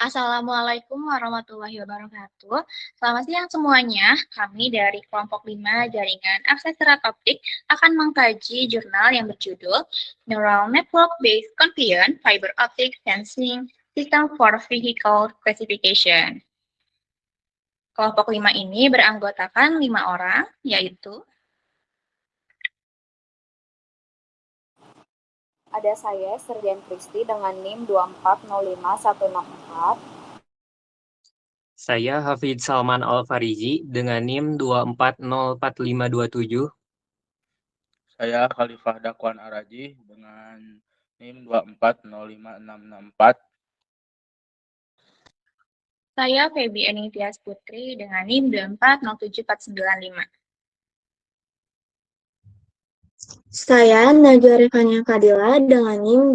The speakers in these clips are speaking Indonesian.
Assalamualaikum warahmatullahi wabarakatuh. Selamat siang semuanya. Kami dari kelompok 5 Jaringan Akses Serat Optik akan mengkaji jurnal yang berjudul Neural Network Based Confiant Fiber Optic Sensing System for Vehicle Classification. Kelompok 5 ini beranggotakan 5 orang, yaitu Ada saya, Serdian Kristi, dengan NIM 2405164. Saya Hafid Salman Al-Farizi dengan NIM 2404527. Saya Khalifah Dakwan Araji dengan NIM 2405664. saya Feby Eningtyas Putri dengan NIM 2407495. Saya Najwa Rifania Fadila dengan NIM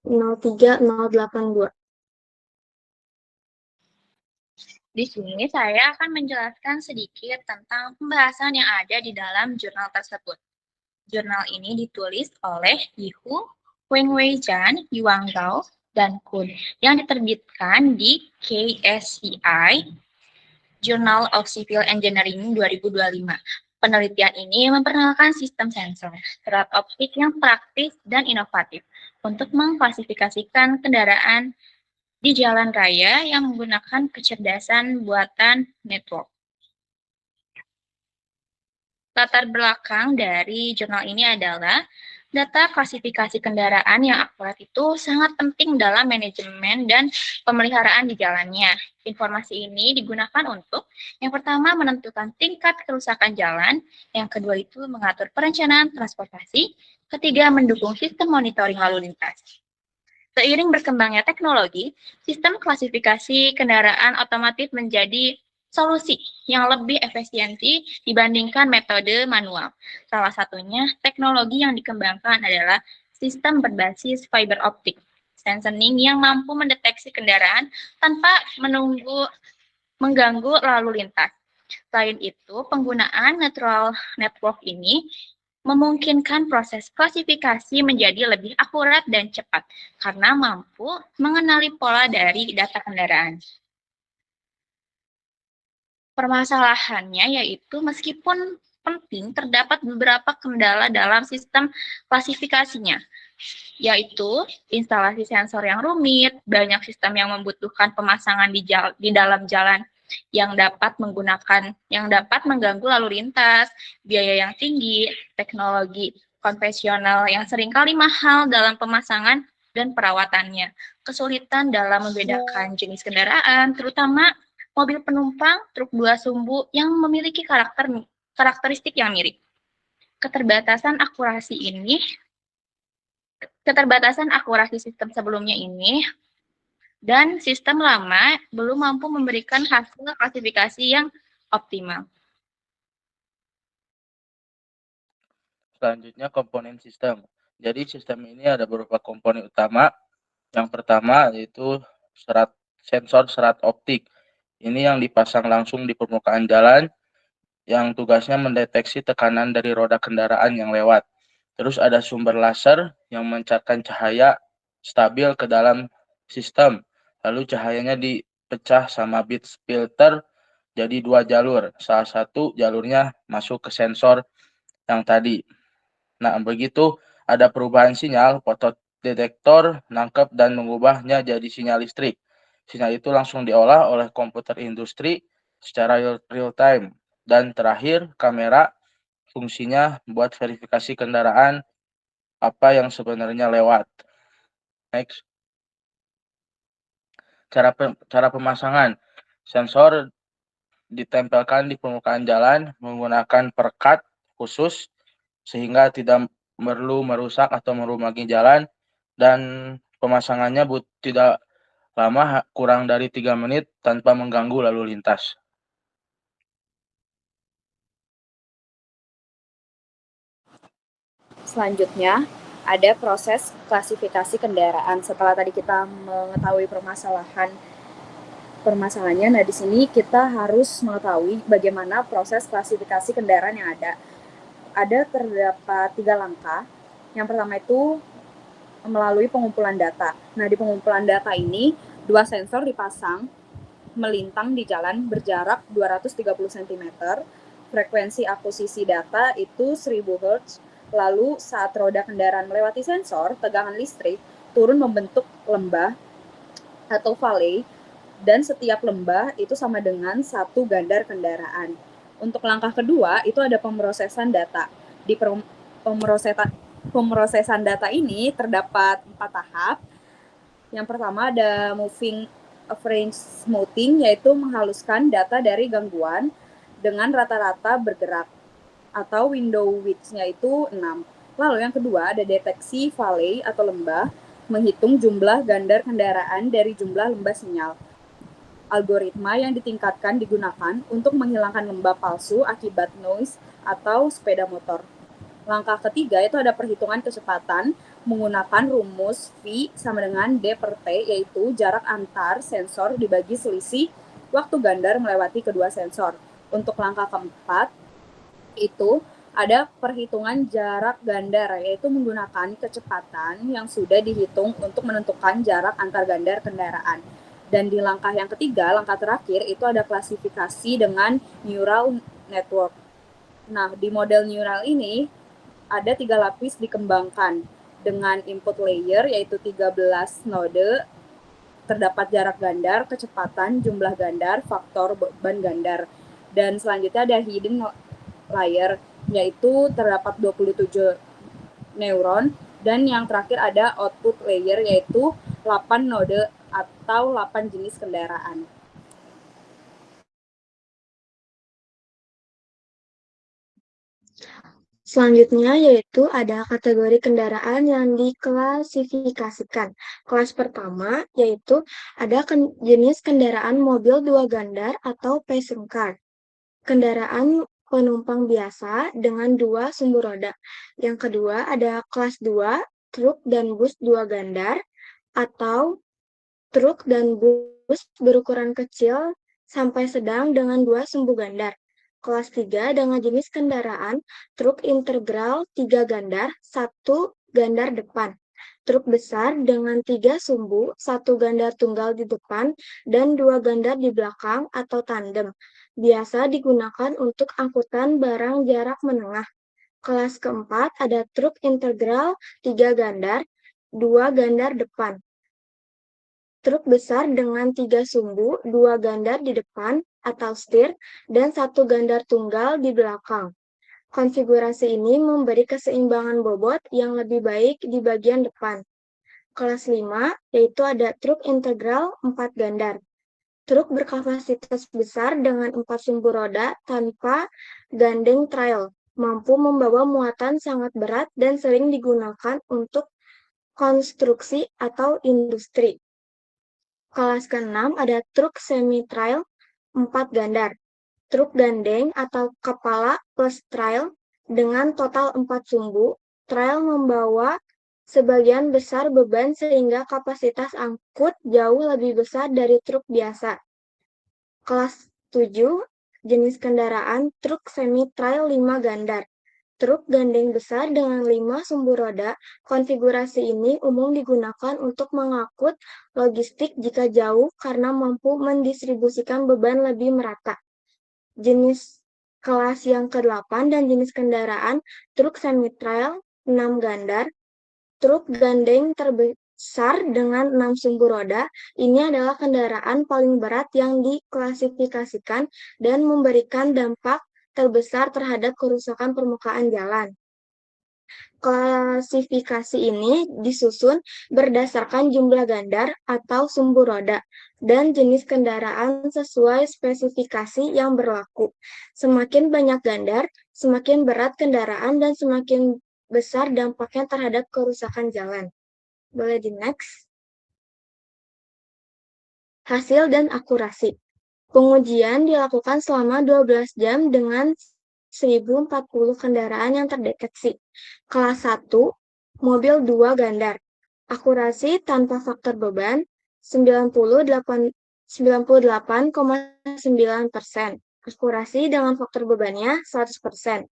2403082. Di sini saya akan menjelaskan sedikit tentang pembahasan yang ada di dalam jurnal tersebut. Jurnal ini ditulis oleh Yihu, Wengwei Zhan, Yuang Gao, dan Kun yang diterbitkan di KSCI Journal of Civil Engineering 2025. Penelitian ini memperkenalkan sistem sensor serat optik yang praktis dan inovatif untuk mengklasifikasikan kendaraan di jalan raya yang menggunakan kecerdasan buatan network. Latar belakang dari jurnal ini adalah data klasifikasi kendaraan yang akurat itu sangat penting dalam manajemen dan pemeliharaan di jalannya. Informasi ini digunakan untuk yang pertama menentukan tingkat kerusakan jalan, yang kedua itu mengatur perencanaan transportasi, ketiga mendukung sistem monitoring lalu lintas. Seiring berkembangnya teknologi, sistem klasifikasi kendaraan otomatis menjadi solusi yang lebih efisiensi dibandingkan metode manual. Salah satunya teknologi yang dikembangkan adalah sistem berbasis fiber optik, sensing yang mampu mendeteksi kendaraan tanpa mengganggu lalu lintas. Selain itu, penggunaan neural network ini memungkinkan proses klasifikasi menjadi lebih akurat dan cepat karena mampu mengenali pola dari data kendaraan. Permasalahannya yaitu meskipun penting, terdapat beberapa kendala dalam sistem klasifikasinya, yaitu instalasi sensor yang rumit, banyak sistem yang membutuhkan pemasangan di dalam jalan yang dapat mengganggu lalu lintas, biaya yang tinggi, teknologi konvensional yang seringkali mahal dalam pemasangan dan perawatannya, kesulitan dalam membedakan jenis kendaraan, terutama mobil penumpang, truk 2 sumbu yang memiliki karakteristik yang mirip. Keterbatasan akurasi sistem sebelumnya ini dan sistem lama belum mampu memberikan hasil klasifikasi yang optimal. Selanjutnya komponen sistem. Jadi sistem ini ada beberapa komponen utama. Yang pertama yaitu sensor serat optik. Ini yang dipasang langsung di permukaan jalan yang tugasnya mendeteksi tekanan dari roda kendaraan yang lewat. Terus ada sumber laser yang memancarkan cahaya stabil ke dalam sistem. Lalu cahayanya dipecah sama bit filter jadi 2 jalur. Salah satu jalurnya masuk ke sensor yang tadi. Nah, begitu ada perubahan sinyal, fotodetektor nangkep dan mengubahnya jadi sinyal listrik. Sinyal itu langsung diolah oleh komputer industri secara real time. Dan terakhir, kamera fungsinya buat verifikasi kendaraan apa yang sebenarnya lewat. Next. Cara pemasangan. Sensor ditempelkan di permukaan jalan menggunakan perekat khusus sehingga tidak perlu merusak atau merumaki jalan, dan pemasangannya tidak lama, kurang dari 3 menit tanpa mengganggu lalu lintas. Selanjutnya, ada proses klasifikasi kendaraan. Setelah tadi kita mengetahui permasalahannya, nah di sini kita harus mengetahui bagaimana proses klasifikasi kendaraan yang ada. Terdapat 3 langkah. Yang pertama itu melalui pengumpulan data. Nah, di pengumpulan data ini 2 sensor dipasang melintang di jalan berjarak 230 cm. Frekuensi akuisisi data itu 1000 Hz. Lalu saat roda kendaraan melewati sensor, tegangan listrik turun membentuk lembah atau valley, dan setiap lembah itu sama dengan 1 gandar kendaraan. Untuk langkah kedua itu ada pemrosesan data. Di pemrosesan data ini terdapat 4 tahap. Yang pertama ada moving average smoothing, yaitu menghaluskan data dari gangguan dengan rata-rata bergerak, atau window width-nya itu 6. Lalu yang kedua ada deteksi valley atau lembah, menghitung jumlah gandar kendaraan dari jumlah lembah sinyal. Algoritma yang ditingkatkan digunakan untuk menghilangkan lembah palsu akibat noise atau sepeda motor. Langkah ketiga itu ada perhitungan kecepatan menggunakan rumus V sama dengan D per T, yaitu jarak antar sensor dibagi selisih waktu gandar melewati kedua sensor. Untuk langkah keempat itu ada perhitungan jarak gandar, yaitu menggunakan kecepatan yang sudah dihitung untuk menentukan jarak antar gandar kendaraan. Dan di langkah yang ketiga, langkah terakhir, itu ada klasifikasi dengan neural network. Nah, di model neural ini ada 3 lapis dikembangkan dengan input layer, yaitu 13 node, terdapat jarak gandar, kecepatan, jumlah gandar, faktor beban gandar. Dan selanjutnya ada hidden layer, yaitu terdapat 27 neuron, dan yang terakhir ada output layer, yaitu 8 node atau 8 jenis kendaraan. Selanjutnya yaitu ada kategori kendaraan yang diklasifikasikan. Kelas pertama yaitu ada jenis kendaraan mobil 2 gandar atau passenger car. Kendaraan penumpang biasa dengan 2 sumbu roda. Yang kedua ada kelas 2, truk dan bus 2 gandar atau truk dan bus berukuran kecil sampai sedang dengan 2 sumbu gandar. Kelas 3 dengan jenis kendaraan truk integral 3 gandar, 1 gandar depan. Truk besar dengan 3 sumbu, 1 gandar tunggal di depan dan 2 gandar di belakang atau tandem. Biasa digunakan untuk angkutan barang jarak menengah. Kelas keempat ada truk integral 3 gandar, 2 gandar depan. Truk besar dengan 3 sumbu, 2 gandar di depan atau setir, dan 1 gandar tunggal di belakang. Konfigurasi ini memberi keseimbangan bobot yang lebih baik di bagian depan. Kelas 5, yaitu ada truk integral 4 gandar. Truk berkapasitas besar dengan 4 sumbu roda tanpa gandeng trail, mampu membawa muatan sangat berat dan sering digunakan untuk konstruksi atau industri. Kelas ke-6 ada truk semi-trail 4 gandar. Truk gandeng atau kepala plus trail dengan total 4 sumbu. Trail membawa sebagian besar beban sehingga kapasitas angkut jauh lebih besar dari truk biasa. Kelas 7, jenis kendaraan truk semi-trail 5 gandar. Truk gandeng besar dengan 5 sumbu roda. Konfigurasi ini umum digunakan untuk mengangkut logistik jika jauh karena mampu mendistribusikan beban lebih merata. Jenis kelas yang ke-8 dan jenis kendaraan truk semi-trail 6 gandar. Truk gandeng terbesar dengan 6 sumbu roda. Ini adalah kendaraan paling berat yang diklasifikasikan dan memberikan dampak terbesar terhadap kerusakan permukaan jalan. Klasifikasi ini disusun berdasarkan jumlah gandar atau sumbu roda dan jenis kendaraan sesuai spesifikasi yang berlaku. Semakin banyak gandar, semakin berat kendaraan dan semakin besar dampaknya terhadap kerusakan jalan. Boleh di next. Hasil dan akurasi. Pengujian dilakukan selama 12 jam dengan 1040 kendaraan yang terdeteksi. Kelas 1, mobil 2 gandar. Akurasi tanpa faktor beban 98,9%. Akurasi dengan faktor bebannya 100%.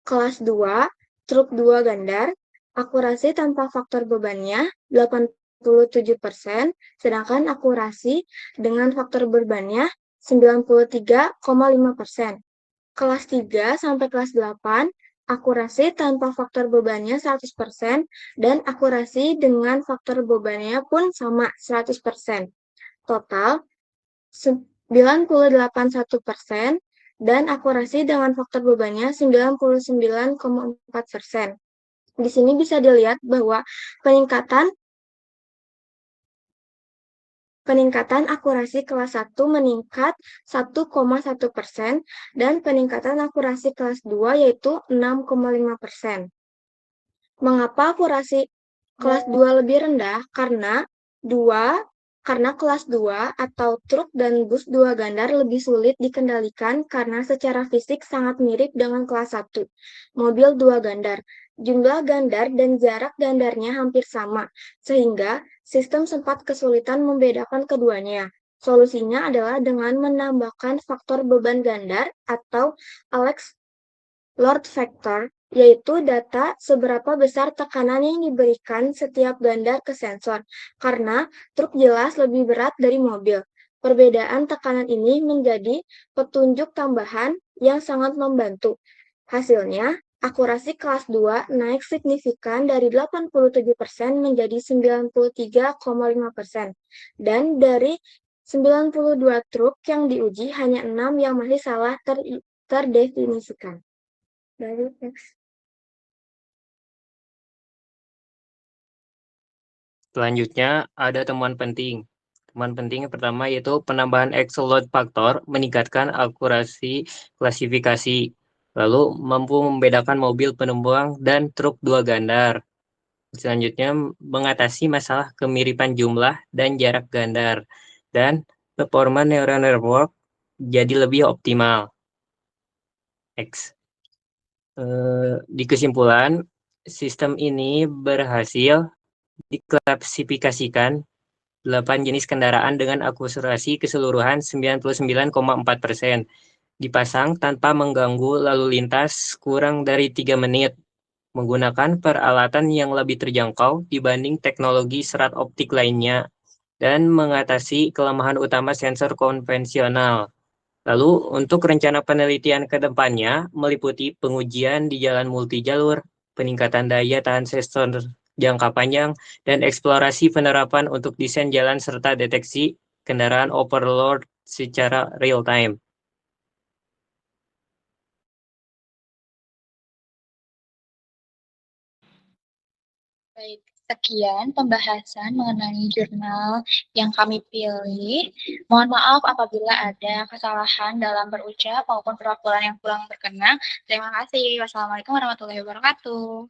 Kelas 2, truk 2 gandar. Akurasi tanpa faktor bebannya 97%, sedangkan akurasi dengan faktor bebannya 93,5%. Kelas 3 sampai kelas 8, akurasi tanpa faktor bebannya 100% dan akurasi dengan faktor bebannya pun sama 100%. Total 98,1% dan akurasi dengan faktor bebannya 99,4%. Di sini bisa dilihat bahwa peningkatan akurasi kelas 1 meningkat 1,1% dan peningkatan akurasi kelas 2 yaitu 6,5%. Mengapa akurasi kelas 2 lebih rendah? Karena kelas 2 atau truk dan bus dua gandar lebih sulit dikendalikan karena secara fisik sangat mirip dengan kelas 1, mobil dua gandar. Jumlah gandar dan jarak gandarnya hampir sama, sehingga sistem sempat kesulitan membedakan keduanya. Solusinya adalah dengan menambahkan faktor beban gandar atau Alex load factor, yaitu data seberapa besar tekanan yang diberikan setiap gandar ke sensor, karena truk jelas lebih berat dari mobil. Perbedaan tekanan ini menjadi petunjuk tambahan yang sangat membantu. Hasilnya, akurasi kelas 2 naik signifikan dari 87% menjadi 93,5%. Dan dari 92 truk yang diuji, hanya 6 yang masih salah terdefinisikan. Dari teks. Selanjutnya ada temuan penting. Temuan penting yang pertama yaitu penambahan axle load factor meningkatkan akurasi klasifikasi, lalu mampu membedakan mobil penumpang dan truk dua gandar. Selanjutnya mengatasi masalah kemiripan jumlah dan jarak gandar, dan performa neural network jadi lebih optimal. X. Di kesimpulan, sistem ini berhasil diklasifikasikan 8 jenis kendaraan dengan akurasi keseluruhan 99,4%. Dipasang tanpa mengganggu lalu lintas kurang dari 3 menit, menggunakan peralatan yang lebih terjangkau dibanding teknologi serat optik lainnya, dan mengatasi kelemahan utama sensor konvensional. Lalu, untuk rencana penelitian ke depannya meliputi pengujian di jalan multijalur, peningkatan daya tahan sensor jangka panjang, dan eksplorasi penerapan untuk desain jalan serta deteksi kendaraan overload secara real-time. Baik, sekian pembahasan mengenai jurnal yang kami pilih. Mohon maaf apabila ada kesalahan dalam berucap maupun perwakilan yang kurang berkenan. Terima kasih. Wassalamualaikum warahmatullahi wabarakatuh.